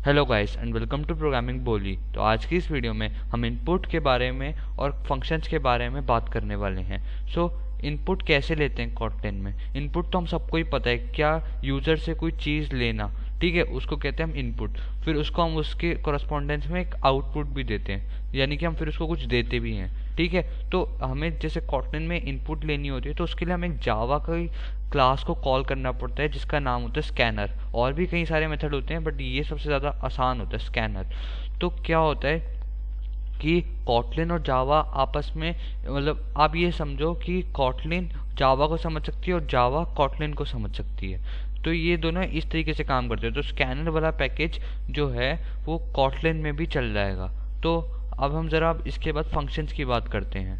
Hello guys and welcome to Programming Boli. तो आज की इस वीडियो में हम इनपुट के बारे में और फंक्शंस के बारे में बात करने वाले हैं। इनपुट कैसे लेते हैं कोटलिन में। इनपुट तो हम सबको ही पता है, क्या यूज़र से कोई चीज़ लेना, ठीक है, उसको कहते हैं हम इनपुट। फिर उसको हम उसके कॉरस्पॉन्डेंस में एक आउटपुट भी देते हैं, यानी कि हम फिर उसको कुछ देते भी हैं, ठीक है। तो हमें जैसे कोटलिन में इनपुट लेनी होती है तो उसके लिए हमें जावा का क्लास को कॉल करना पड़ता है जिसका नाम होता है स्कैनर। और भी कई सारे मेथड होते हैं बट ये सबसे ज़्यादा आसान होता है स्कैनर। तो क्या होता है कि कोटलिन और जावा आपस में, मतलब आप ये समझो कि कोटलिन जावा को समझ सकती है और जावा कोटलिन को समझ सकती है। तो ये दोनों इस तरीके से काम करते हैं। तो स्कैनर वाला पैकेज जो है वो कोटलिन में भी चल जाएगा। तो अब हम ज़रा इसके बाद फंक्शंस की बात करते हैं।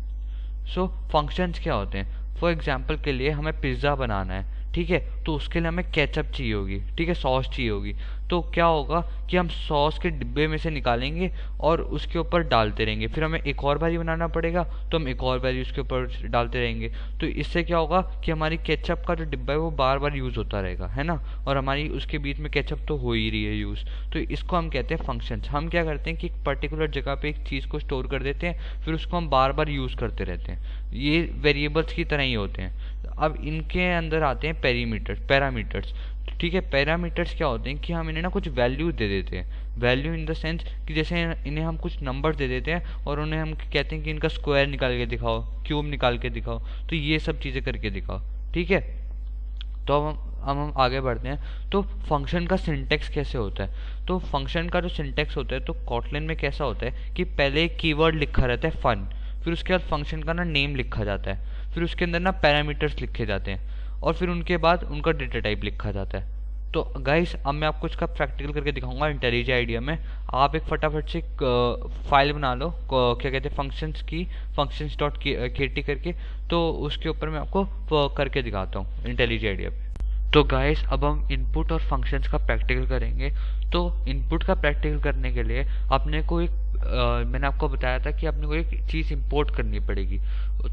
फंक्शंस क्या होते हैं? फॉर एग्जाम्पल के लिए हमें पिज़्ज़ा बनाना है, ठीक है, तो उसके लिए हमें केचप चाहिए होगी, ठीक है, सॉस चाहिए होगी। तो क्या होगा कि हम सॉस के डिब्बे में से निकालेंगे और उसके ऊपर डालते रहेंगे। फिर हमें एक और बारी बनाना पड़ेगा तो हम एक और बारी उसके ऊपर डालते रहेंगे। तो इससे क्या होगा कि हमारी केचप का जो डिब्बा है वो बार बार यूज़ होता रहेगा, है ना, और हमारी उसके बीच में केचप तो हो ही रही है यूज़। तो इसको हम कहते हैं फंक्शंस। हम क्या करते हैं कि एक पर्टिकुलर जगह पे एक चीज़ को स्टोर कर देते हैं, फिर उसको हम बार बार यूज़ करते रहते हैं। ये वेरिएबल्स की तरह ही होते हैं। अब इनके अंदर आते हैं पैरामीटर्स, ठीक है। पैरामीटर्स क्या होते हैं कि हम इन्हें ना कुछ वैल्यू दे देते हैं। वैल्यू इन द सेंस कि जैसे इन्हें हम कुछ नंबर दे देते हैं और उन्हें हम कहते हैं कि इनका स्क्वायर निकाल के दिखाओ, क्यूब निकाल के दिखाओ, तो ये सब चीज़ें करके दिखाओ, ठीक है। तो अब हम आगे बढ़ते हैं। तो फंक्शन का सिंटेक्स कैसे होता है? तो फंक्शन का जो सिंटेक्स होता है तो कोटलिन में कैसा होता है कि पहले एक कीवर्ड लिखा रहता है फन, फिर उसके बाद फंक्शन का ना नेम लिखा जाता है, फिर उसके अंदर ना पैरामीटर्स लिखे जाते हैं और फिर उनके बाद उनका डेटा टाइप लिखा जाता है। तो गाइस अब मैं आपको इसका प्रैक्टिकल करके दिखाऊंगा इंटेलिजेंट आइडिया में। आप एक फटाफट से फाइल बना लो, क्या कहते हैं, फंक्शंस डॉट के टी करके। तो उसके ऊपर मैं आपको करके दिखाता हूँ इंटेलिजेंट आइडिया पे। तो गाइस अब हम इनपुट और फंक्शंस का प्रैक्टिकल करेंगे। तो इनपुट का प्रैक्टिकल करने के लिए अपने को एक मैंने आपको बताया था कि अपने को एक चीज़ इंपोर्ट करनी पड़ेगी।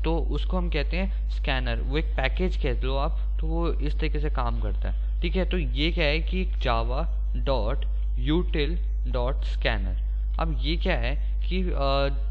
तो उसको हम कहते हैं स्कैनर। वो एक पैकेज कह दो आप, तो वो इस तरीके से काम करता है, ठीक है। तो ये क्या है कि जावा डॉट यूटिल डॉट स्कैनर। अब ये क्या है कि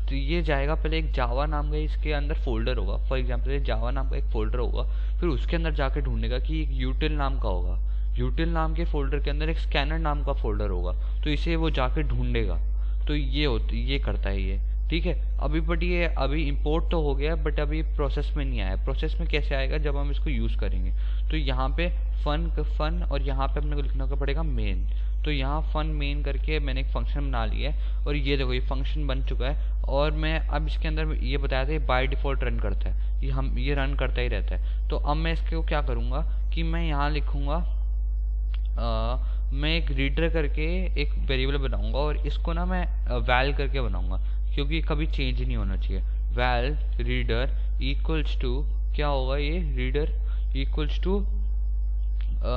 तो ये जाएगा, पहले एक जावा नाम का इसके अंदर फोल्डर होगा। फॉर एग्जांपल जावा नाम का एक फोल्डर होगा, फिर उसके अंदर जाके ढूंढेगा कि एक यूटिल नाम का होगा। यूटिल नाम के फोल्डर के अंदर एक स्कैनर नाम का फोल्डर होगा, तो इसे वो जाके ढूंढेगा। तो ये करता है ये, ठीक है। बट ये अभी इंपोर्ट तो हो गया बट अभी प्रोसेस में नहीं आया। प्रोसेस में कैसे आएगा? जब हम इसको यूज़ करेंगे। तो यहाँ पे फन और यहाँ पे अपने को लिखना पड़ेगा मेन। तो यहाँ फन मेन करके मैंने एक फंक्शन बना लिया है और ये देखो ये फंक्शन बन चुका है। और मैं अब इसके अंदर ये बताया था ये बाय डिफ़ॉल्ट रन करता है, ये रन करता ही रहता है। तो अब मैं इसको क्या करूँगा कि मैं यहाँ लिखूँगा, मैं एक रीडर करके एक वेरिएबल बनाऊंगा और इसको ना मैं वैल करके बनाऊंगा, क्योंकि कभी चेंज नहीं होना चाहिए। वैल रीडर इक्वल्स टू क्या होगा, ये रीडर इक्वल्स टू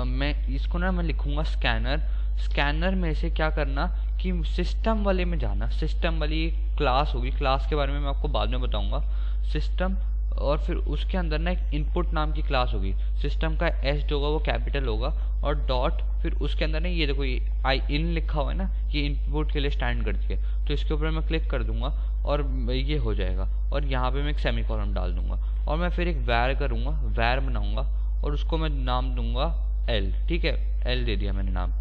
मैं इसको ना मैं लिखूंगा स्कैनर। स्कैनर में से क्या करना कि सिस्टम वाले में जाना। सिस्टम वाली एक क्लास होगी, क्लास के बारे में मैं आपको बाद में बताऊंगा। सिस्टम, और फिर उसके अंदर ना एक इनपुट नाम की क्लास होगी। सिस्टम का एस जो होगा वो कैपिटल होगा और डॉट, फिर उसके अंदर ना ये देखो ये आई इन लिखा हुआ है ना, ये इनपुट के लिए स्टैंड करती है। तो इसके ऊपर मैं क्लिक कर दूंगा और ये हो जाएगा। और यहाँ पे मैं एक सेमीकोलन डाल दूंगा और मैं फिर एक वैर करूँगा, वैर बनाऊंगा और उसको मैं नाम दूंगा एल, ठीक है। एल दे दिया मैंने नाम।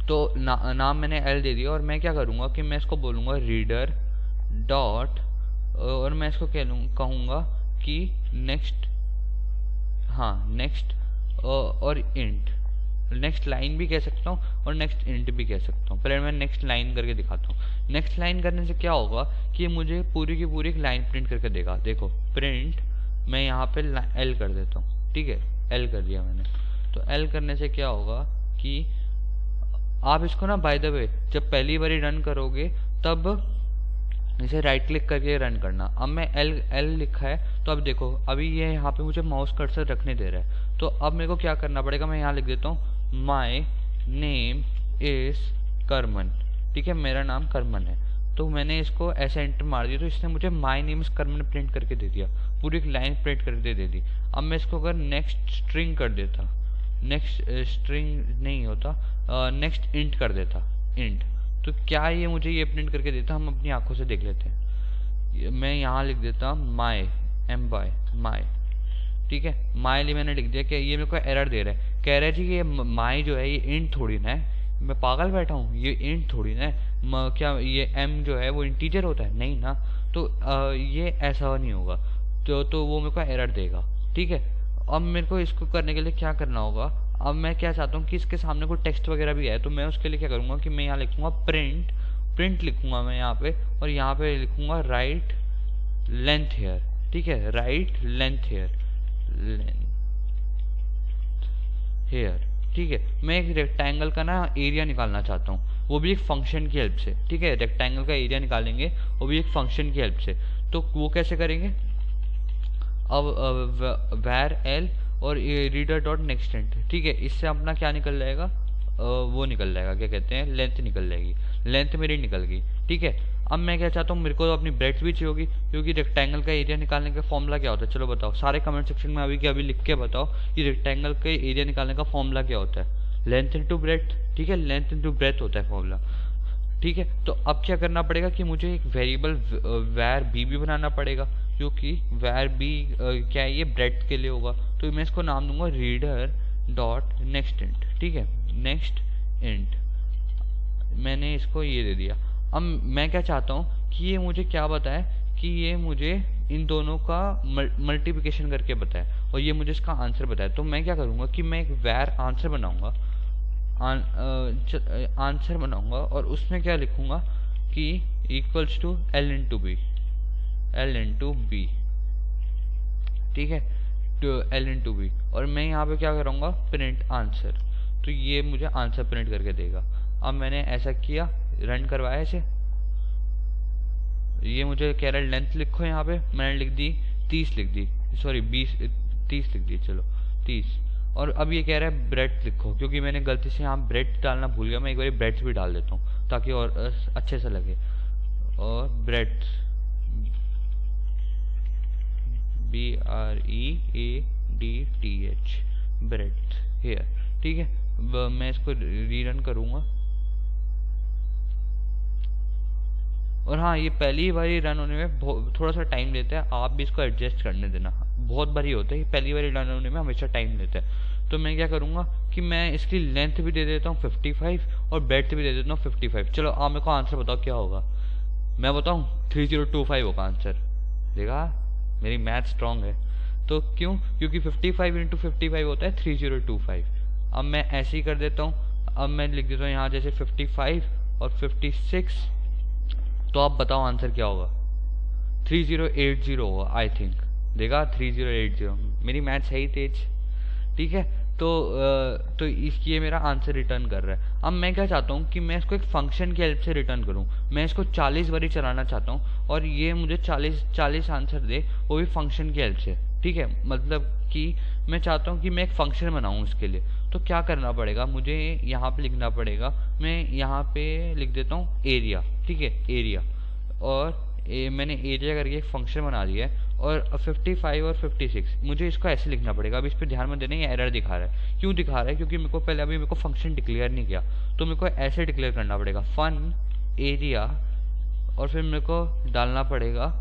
तो नाम मैंने एल दे दिया और मैं क्या करूँगा कि मैं इसको बोलूँगा रीडर डॉट, और मैं इसको कहूँगा कि नेक्स्ट, हाँ नेक्स्ट और इंट। नेक्स्ट लाइन भी कह सकता हूँ और नेक्स्ट इंट भी कह सकता हूँ। पहले मैं नेक्स्ट लाइन करके दिखाता हूँ। नेक्स्ट लाइन करने से क्या होगा कि मुझे पूरी की पूरी एक लाइन प्रिंट करके देगा। देखो प्रिंट, मैं यहाँ पे एल कर देता हूँ, ठीक है, एल कर दिया मैंने। तो एल करने से क्या होगा कि आप इसको ना बाय द वे जब पहली बारी रन करोगे तब इसे राइट क्लिक करके रन करना। अब मैं एल लिखा है तो अब देखो अभी ये यहाँ पे मुझे माउस कर्सर रखने दे रहा है। तो अब मेरे को क्या करना पड़ेगा, मैं यहाँ लिख देता हूँ माई नेम इज करमन, ठीक है, मेरा नाम करमन है। तो मैंने इसको ऐसे एंटर मार दिया तो इसने मुझे my name is Karman print करके दे दिया, पूरी एक लाइन प्रिंट करके दे दी। अब मैं इसको अगर नेक्स्ट स्ट्रिंग कर देता, नेक्स्ट स्ट्रिंग नहीं होता, नेक्स्ट इंट कर देता, इंट। तो क्या ये मुझे ये प्रिंट करके देता, हम अपनी आंखों से देख लेते हैं। मैं यहाँ लिख देता माई, एम बाय माई, ठीक है। माई लिए मैंने लिख दिया कि ये मेरे को एरर दे रहा है, कह रहा है जी कि ये माई जो है ये इंट थोड़ी ना है, मैं पागल बैठा हूँ, ये इंट थोड़ी ना है, क्या ये एम जो है वो इंटीजर होता है, नहीं ना। तो ये ऐसा नहीं होगा, तो वो मेरे को एरर देगा, ठीक है। अब मेरे को इसको करने के लिए क्या करना होगा, अब मैं क्या चाहता हूँ कि इसके सामने कोई टेक्स्ट वगैरह भी है, तो मैं उसके लिए क्या करूँगा कि मैं यहाँ लिखूँगा प्रिंट, प्रिंट लिखूँगा मैं यहाँ पे, और यहाँ पे लिखूँगा राइट लेंथ हेयर, ठीक है, right length here, length here, ठीक है। मैं एक रेक्टेंगल का ना एरिया निकालना चाहता हूँ, वो भी एक फंक्शन की हेल्प से, ठीक है। रेक्टेंगल का एरिया निकालेंगे वो भी एक फंक्शन की हेल्प से, तो वो कैसे करेंगे, अब var l और रीडर डॉट नेक्स्ट इंट, ठीक है। इससे अपना क्या निकल जाएगा, वो निकल जाएगा, क्या कहते हैं, लेंथ निकल जाएगी, लेंथ मेरी निकल गई, ठीक है। अब मैं क्या चाहता हूँ, मेरे को अपनी ब्रेड्थ भी चाहिए होगी, क्योंकि रेक्टेंगल का एरिया निकालने का फॉर्मूला क्या होता है, चलो बताओ सारे कमेंट सेक्शन में अभी के अभी लिख के बताओ कि रेक्टेंगल के एरिया निकालने का फॉर्मूला क्या होता है, लेंथ इंटू ब्रेड्थ, ठीक है, लेंथ इंटू ब्रेड्थ होता है फॉर्मूला, ठीक है। तो अब क्या करना पड़ेगा कि मुझे एक वेरिएबल var b भी बनाना पड़ेगा, क्योंकि var b क्या है, ये ब्रेड्थ के लिए होगा, तो मैं इसको नाम दूंगा रीडर डॉट नेक्स्ट इंट, ठीक है, नेक्स्ट इंट, मैंने इसको ये दे दिया। अब मैं क्या चाहता हूँ कि ये मुझे क्या बताए, कि ये मुझे इन दोनों का मल्टीप्लिकेशन करके बताए, और ये मुझे इसका आंसर बताए। तो मैं क्या करूँगा कि मैं एक var आंसर बनाऊंगा, आंसर बनाऊंगा, और उसमें क्या लिखूंगा कि equals to l into B, l into B, ठीक है, तो l इंटू बी, और मैं यहाँ पे क्या करूँगा, प्रिंट आंसर, तो ये मुझे आंसर प्रिंट करके देगा। अब मैंने ऐसा किया, रन करवाया इसे, ये मुझे कह रहा है लेंथ लिखो, यहाँ पे मैंने लिख दी 30 लिख दी, सॉरी 30 लिख दी, चलो 30। और अब ये कह रहा है ब्रेड्थ लिखो, क्योंकि मैंने गलती से यहाँ ब्रेड डालना भूल गया, मैं एक बार ब्रेड्थ भी डाल देता हूँ ताकि और अच्छे से लगे, और ब्रेड्थ BREADTH ब्रेड्थ हेयर, ठीक है। मैं इसको रीरन करूँगा, और हाँ ये पहली बारी रन होने में थोड़ा सा टाइम लेता है, आप भी इसको एडजस्ट करने देना, बहुत बारी होता है पहली बारी रन होने में हमेशा टाइम लेता है। तो मैं क्या करूँगा कि मैं इसकी लेंथ भी दे देता हूँ 55 और ब्रेड्थ भी दे देता हूँ 55। चलो आप मेरे को आंसर बताओ क्या होगा, मैं बताऊँ 3025 होगा आंसर, देखा मेरी मैथ स्ट्रांग है। तो क्यों, क्योंकि 55 इंटू 55 होता है 3025। अब मैं ऐसे ही कर देता हूँ, अब मैं लिख देता हूँ यहाँ जैसे 55 और 56, तो आप बताओ आंसर क्या होगा, 3080 होगा आई थिंक, देखा 3080, मेरी मैथ सही तेज, ठीक है। तो ये मेरा आंसर रिटर्न कर रहा है। अब मैं क्या चाहता हूँ कि मैं इसको एक फंक्शन की हेल्प से रिटर्न करूँ, मैं इसको 40 बारी चलाना चाहता हूँ और ये मुझे 40 आंसर दे, वो भी फंक्शन की हेल्प से, ठीक है। मतलब कि मैं चाहता हूँ कि मैं एक फंक्शन बनाऊँ इसके लिए, तो क्या करना पड़ेगा, मुझे यहाँ पे लिखना पड़ेगा, मैं यहाँ पे लिख देता हूँ एरिया, ठीक है, एरिया, और मैंने एरिया करके एक फंक्शन बना दिया है। और 55 और 56 मुझे इसको ऐसे लिखना पड़ेगा। अब इस पर ध्यान में देना, ये एरर दिखा रहा है, क्यों दिखा रहा है, क्योंकि मेरे को पहले अभी मेरे को फंक्शन डिक्लेयर नहीं किया, तो मेरे को ऐसे डिक्लेयर करना पड़ेगा फन एरिया, और फिर मेरे को डालना पड़ेगा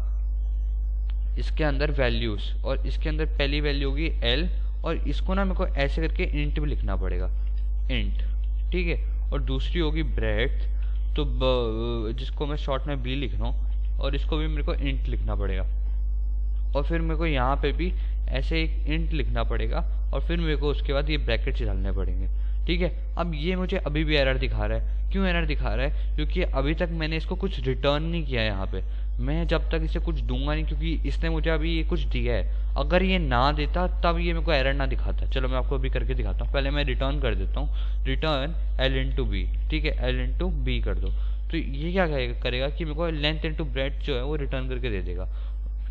इसके अंदर वैल्यूज, और इसके अंदर पहली वैल्यू होगी l, और इसको ना मेरे को ऐसे करके इंट भी लिखना पड़ेगा, इंट, ठीक है। और दूसरी होगी ब्रेड्थ, तो जिसको मैं शॉर्ट में b लिख रहा हूँ, और इसको भी मेरे को इंट लिखना पड़ेगा, और फिर मेरे को यहाँ पे भी ऐसे एक इंट लिखना पड़ेगा, और फिर मेरे को उसके बाद ये ब्रैकेट्स डालने पड़ेंगे, ठीक है। अब ये मुझे अभी भी एरर दिखा रहा है, क्यों एरर दिखा रहा है, क्योंकि अभी तक मैंने इसको कुछ रिटर्न नहीं किया है यहाँ पे, मैं जब तक इसे कुछ दूंगा नहीं, क्योंकि इसने मुझे अभी ये कुछ दिया है, अगर ये ना देता तब ये मेरे को एरर ना दिखाता। चलो मैं आपको अभी करके दिखाता हूँ, पहले मैं रिटर्न कर देता हूँ, रिटर्न l इंटू बी, ठीक है, l इंटू बी कर दो, तो ये क्या करेगा कि मेरे को लेंथ इंटू ब्रेड्थ जो है वो रिटर्न करके दे देगा,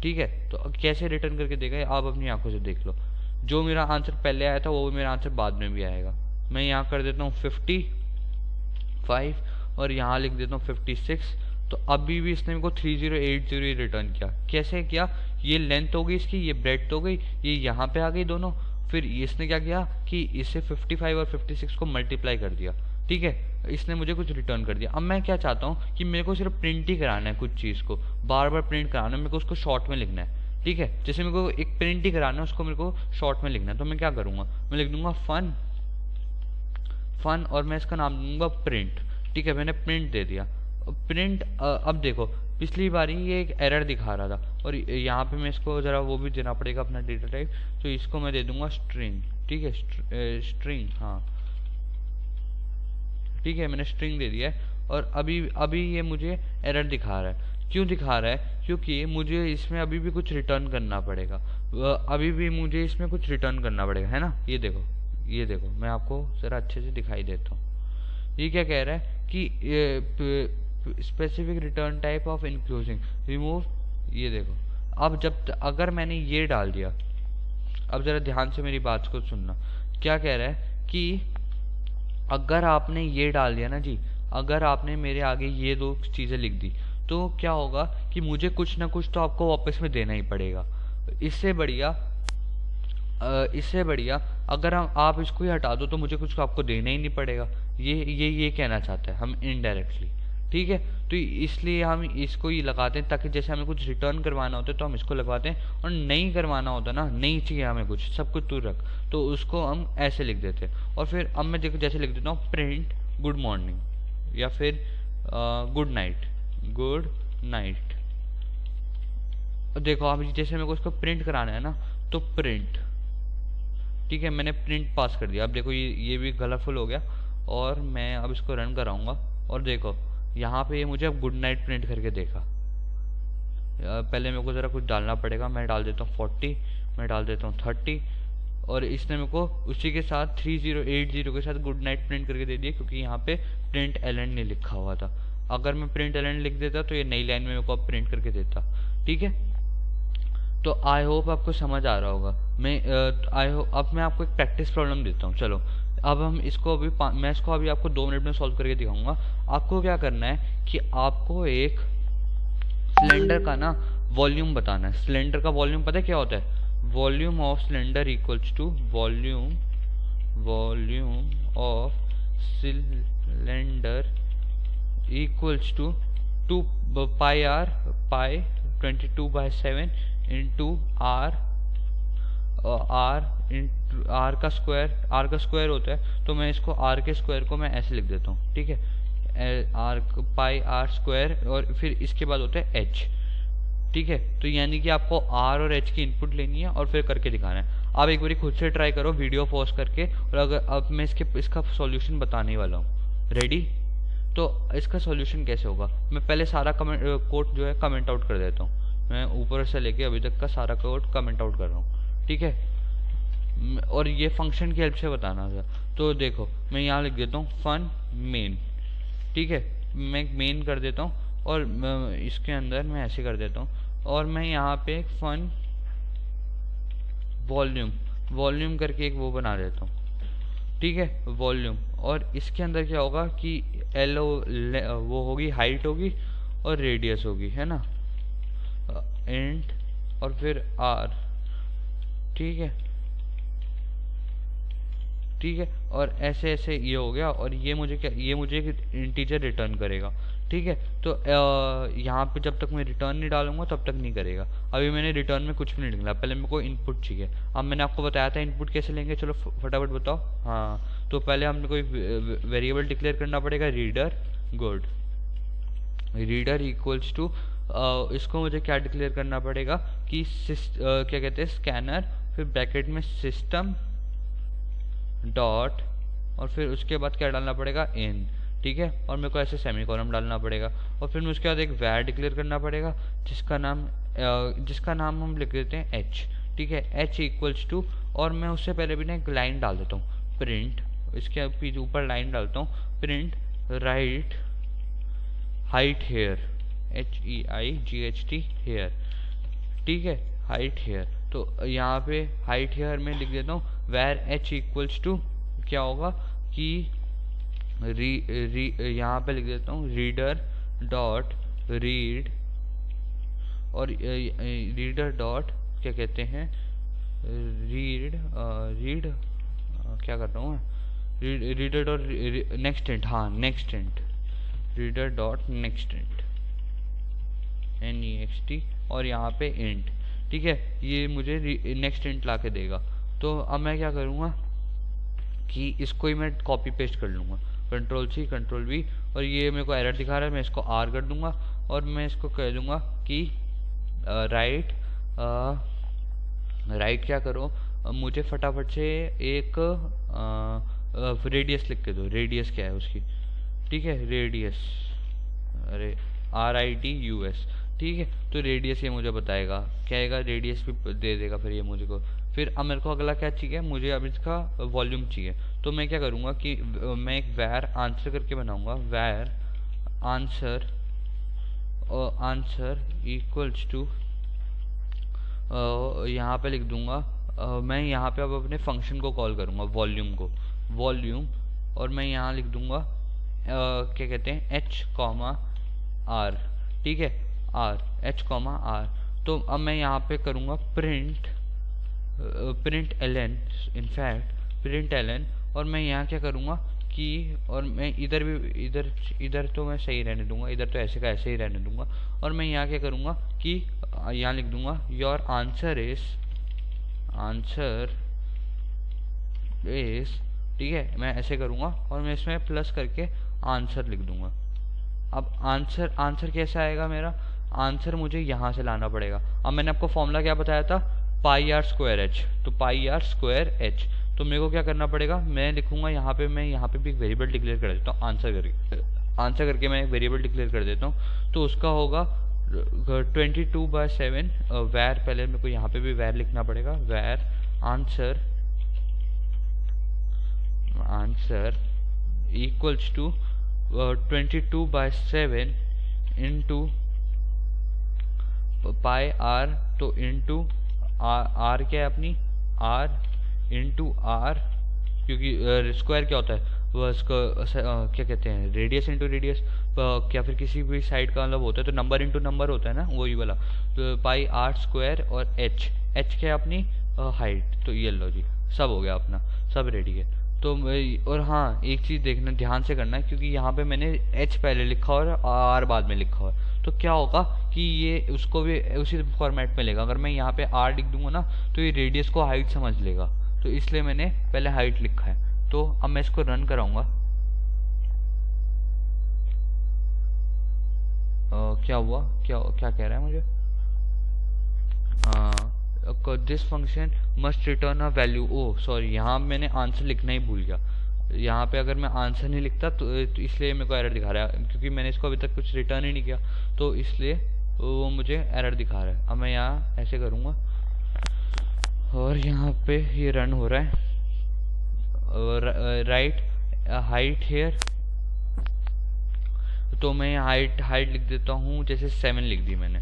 ठीक है। तो अब कैसे रिटर्न करके देगा आप अपनी आंखों से देख लो, जो मेरा आंसर पहले आया था वो मेरा आंसर बाद में भी आएगा। मैं यहाँ कर देता हूँ 55 और यहाँ लिख देता हूँ 56, तो अभी भी इसने मेरे को 3080 रिटर्न किया। कैसे किया, ये लेंथ हो गई इसकी, ये ब्रेड्थ हो गई, ये यहाँ पे आ गई दोनों, फिर इसने क्या किया कि इसे 55 और 56 को मल्टीप्लाई कर दिया, ठीक है, इसने मुझे कुछ रिटर्न कर दिया। अब मैं क्या चाहता हूँ कि मेरे को सिर्फ प्रिंट ही कराना है, कुछ चीज़ को बार बार प्रिंट कराना है, मेरे को उसको शॉर्ट में लिखना है, ठीक है, जैसे मेरे को एक प्रिंट ही कराना है उसको मेरे को शॉर्ट में लिखना है, तो मैं क्या करूँगा, मैं लिख दूंगा फन और मैं इसका नाम दूंगा प्रिंट, ठीक है, मैंने प्रिंट दे दिया। प्रिंट अब देखो पिछली बारी ये एक एरर दिखा रहा था और यहाँ पे मैं इसको ज़रा वो भी देना पड़ेगा अपना डेटा टाइप, तो इसको मैं दे दूंगा स्ट्रिंग, ठीक है, स्ट्रिंग, हाँ ठीक है, मैंने स्ट्रिंग दे दिया है। और अभी ये मुझे एरर दिखा रहा है, क्यों दिखा रहा है, क्योंकि मुझे इसमें अभी भी कुछ रिटर्न करना पड़ेगा, अभी भी मुझे इसमें कुछ रिटर्न करना पड़ेगा, है ना। ये देखो मैं आपको ज़रा अच्छे से दिखाई देता हूँ। ये क्या कह रहा है कि specific return type of including remove, ये देखो अब अगर मैंने ये डाल दिया, अब ज़रा ध्यान से मेरी बात को सुनना, क्या कह रहा है कि अगर आपने ये डाल दिया ना जी, अगर आपने मेरे आगे ये दो चीज़ें लिख दी तो क्या होगा कि मुझे कुछ ना कुछ तो आपको वापस में देना ही पड़ेगा। इससे बढ़िया अगर आप इसको ही हटा दो तो मुझे कुछ आपको देना ही नहीं पड़ेगा। ये कहना चाहता है हम इनडायरेक्टली, ठीक है। तो इसलिए हम इसको ही लगाते हैं ताकि जैसे हमें कुछ रिटर्न करवाना होता है तो हम इसको लगवाते हैं, और नहीं करवाना होता ना, नहीं चाहिए हमें कुछ, सब कुछ दूर रख, तो उसको हम ऐसे लिख देते हैं। और फिर अब मैं देखो जैसे लिख देता हूँ प्रिंट गुड मॉर्निंग या फिर गुड नाइट, देखो अब जैसे मेरे को उसको प्रिंट कराना है ना, तो प्रिंट, ठीक है, मैंने प्रिंट पास कर दिया। अब देखो ये भी कलरफुल हो गया और मैं अब इसको रन कराऊंगा और देखो यहाँ पे ये मुझे अब गुड नाइट प्रिंट करके देखा। पहले मेरे को ज़रा कुछ डालना पड़ेगा, मैं डाल देता हूँ 40, मैं डाल देता हूँ 30, और इसने मेरे को उसी के साथ 3080 के साथ गुड नाइट प्रिंट करके दे दिया, क्योंकि यहाँ पे प्रिंट एलन नहीं लिखा हुआ था। अगर मैं प्रिंट एलन लिख देता तो ये नई लाइन में मेरे को अब प्रिंट करके देता, ठीक है। तो आई होप आपको समझ आ रहा होगा। अब मैं आपको एक प्रैक्टिस प्रॉब्लम देता हूँ। चलो अब हम इसको मैं इसको अभी आपको 2 मिनट में सॉल्व करके दिखाऊंगा। आपको क्या करना है कि आपको एक सिलेंडर का ना वॉल्यूम बताना है। सिलेंडर का वॉल्यूम पता है क्या होता है? Volume of cylinder equals to volume of cylinder equals to 2 pi 22/7 into R का स्क्वायर होता है, तो मैं इसको आर के स्क्वायर को मैं ऐसे लिख देता हूँ, ठीक है, पाई आर स्क्वायर, और फिर इसके बाद होता है एच, ठीक है। तो यानी कि आपको आर और एच की इनपुट लेनी है और फिर करके दिखाना है। आप एक बार खुद से ट्राई करो वीडियो पॉज करके, और अगर अब मैं इसका सॉल्यूशन बताने वाला हूँ। रेडी? तो इसका सॉल्यूशन कैसे होगा, मैं पहले सारा कोड जो है कमेंट आउट कर देता हूँ। मैं ऊपर से लेके अभी तक का सारा कोड कमेंट आउट कर रहा हूँ, ठीक है, और ये फंक्शन की हेल्प से बताना था। तो देखो मैं यहाँ लिख देता हूँ फन मेन, ठीक है, मैं मेन कर देता हूँ और इसके अंदर मैं ऐसे कर देता हूँ, और मैं यहाँ पे एक फन वॉल्यूम करके एक वो बना देता हूँ, ठीक है, वॉल्यूम। और इसके अंदर क्या होगा कि वो होगी, हाइट होगी और रेडियस होगी, है ना, एंड और फिर आर, ठीक है, और ऐसे ऐसे ये हो गया, और ये मुझे एक इंटीजर रिटर्न करेगा, ठीक है। तो यहाँ पे जब तक मैं रिटर्न नहीं डालूंगा तब तक नहीं करेगा। अभी मैंने रिटर्न में कुछ भी नहीं निकला, पहले मेरे को इनपुट चाहिए। अब मैंने आपको बताया था इनपुट कैसे लेंगे, चलो फटाफट बताओ। हाँ, तो पहले हमने कोई वेरिएबल डिक्लेयर करना पड़ेगा, रीडर इक्वल्स टू, इसको मुझे क्या डिक्लेयर करना पड़ेगा कि क्या कहते हैं, स्कैनर, फिर ब्रैकेट में सिस्टम डॉट, और फिर उसके बाद क्या डालना पड़ेगा, इन, ठीक है, और मेरे को ऐसे सेमीकोलन डालना पड़ेगा, और फिर उसके बाद एक वैर डिक्लेयर करना पड़ेगा जिसका नाम हम लिख देते हैं एच, ठीक है, एच इक्वल्स टू, और मैं उससे पहले भी ना एक लाइन डाल देता हूँ, प्रिंट, इसके ऊपर लाइन डालता हूँ, print right height here, HEIGHT here, ठीक है, हाइट हेयर। तो यहाँ पे हाइट हेयर में लिख देता हूँ वेर h इक्वल्स टू, क्या होगा कि यहाँ पे लिख देता हूँ रीडर डॉट रीड, और रीडर डॉट क्या कहते हैं, रीड रीड क्या कर रहा हूँ मैं, रीडर डॉट नेक्स्ट इंट, हाँ next int, reader dot next int NEXT और यहाँ पे इंट। ठीक है, ये मुझे नेक्स्ट इंट ला के देगा। तो अब मैं क्या करूँगा कि इसको ही मैं कॉपी पेस्ट कर लूँगा, Ctrl+C Ctrl+V, और ये मेरे को एरर दिखा रहा है, मैं इसको R कर दूंगा और मैं इसको कह दूंगा कि राइट क्या करो, मुझे फटाफट से एक रेडियस लिख के दो। रेडियस क्या है उसकी, ठीक है रेडियस, अरे RIDUS, ठीक है। तो रेडियस ये मुझे बताएगा, क्या आएगा, रेडियस भी दे देगा फिर ये मुझे को। फिर अब मेरे को अगला क्या चाहिए, मुझे अब इसका वॉल्यूम चाहिए। तो मैं क्या करूँगा कि मैं एक वैर आंसर करके बनाऊंगा, वैर आंसर आंसर इक्वल्स टू, यहाँ पे लिख दूंगा मैं यहाँ पे अब अपने फंक्शन को कॉल करूँगा वॉल्यूम को, वॉल्यूम, और मैं यहाँ लिख दूंगा क्या कहते हैं H, R, ठीक है H, R। तो अब मैं यहाँ पे करूँगा print ln, in fact print ln, और मैं यहाँ क्या करूँगा कि, और मैं इधर भी इधर तो मैं सही रहने दूंगा, इधर तो ऐसे का ऐसे ही रहने दूंगा, और मैं यहाँ क्या करूँगा कि यहाँ लिख दूंगा योर आंसर इज, ठीक है, मैं ऐसे करूँगा और मैं इसमें प्लस करके आंसर लिख दूंगा। अब आंसर कैसे आएगा मेरा, आंसर मुझे यहाँ से लाना पड़ेगा। अब मैंने आपको फॉर्मूला क्या बताया था, πr²h, तो πr²h, तो मेरे को क्या करना पड़ेगा, मैं लिखूंगा यहाँ पे, मैं यहाँ पे भी एक वेरिएबल डिक्लेयर कर देता हूँ, आंसर करके मैं एक वेरिएबल डिक्लेयर कर देता हूँ। तो उसका होगा 22/7 वैर, पहले मेरे को यहाँ पे भी वैर लिखना पड़ेगा, वैर answer equals to 22/7 into πr, तो इंटू R क्या है अपनी, R इंटू R, क्योंकि स्क्वायर क्या होता है, वह क्या कहते हैं, रेडियस इंटू रेडियस, क्या फिर किसी भी साइड का मतलब होता है तो नंबर इंटू नंबर होता है ना, वही वाला। तो πr² और H क्या है अपनी हाइट। तो ये लो जी, सब हो गया अपना, सब रेडी है। तो और हाँ, एक चीज़ देखना, ध्यान से करना है, क्योंकि यहाँ पे मैंने H पहले लिखा और R बाद में लिखा है, तो क्या होगा कि ये उसको भी उसी फॉर्मेट में लेगा। अगर मैं यहाँ पे R लिख दूंगा ना, तो ये रेडियस को हाइट समझ लेगा, तो इसलिए मैंने पहले हाइट लिखा है। तो अब मैं इसको रन कराऊंगा, क्या हुआ, क्या कह रहा है मुझे, this function must return a value, oh sorry, यहाँ मैंने आंसर लिखना ही भूल गया। यहाँ पे अगर मैं आंसर नहीं लिखता तो इसलिए मेरे को एरर दिखा रहा है, क्योंकि मैंने इसको अभी तक कुछ रिटर्न ही नहीं किया, तो इसलिए वो मुझे एरर दिखा रहा है। अब मैं यहाँ ऐसे करूँगा और यहाँ पे ये रन हो रहा है, राइट हाइट हेयर, तो मैं हाइट लिख देता हूँ, जैसे 7 लिख दी मैंने,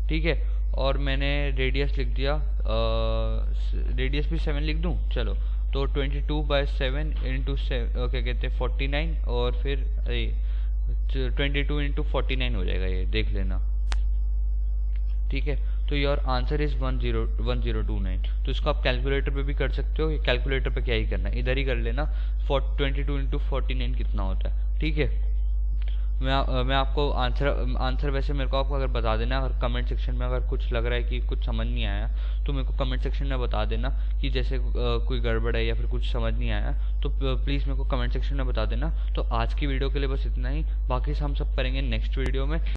ठीक है, और मैंने रेडियस लिख दिया, रेडियस भी 7 लिख दूँ, चलो, तो 22/7 इंटू क्या कहते हैं 49, और फिर 22 इंटू 49 हो जाएगा, ये देख लेना, ठीक है। तो योर आंसर इज 1029। तो इसको आप कैलकुलेटर पे भी कर सकते हो, ये कैलकुलेटर पे क्या ही करना है, इधर ही कर लेना, 22 इंटू 49 कितना होता है, ठीक है। मैं आपको आंसर वैसे मेरे को आप अगर बता देना, अगर कमेंट सेक्शन में अगर कुछ लग रहा है कि कुछ समझ नहीं आया, तो मेरे को कमेंट सेक्शन में बता देना कि जैसे कोई गड़बड़ है या फिर कुछ समझ नहीं आया, तो प्लीज़ मेरे को कमेंट सेक्शन में बता देना। तो आज की वीडियो के लिए बस इतना ही, बाकी हम सब करेंगे नेक्स्ट वीडियो में।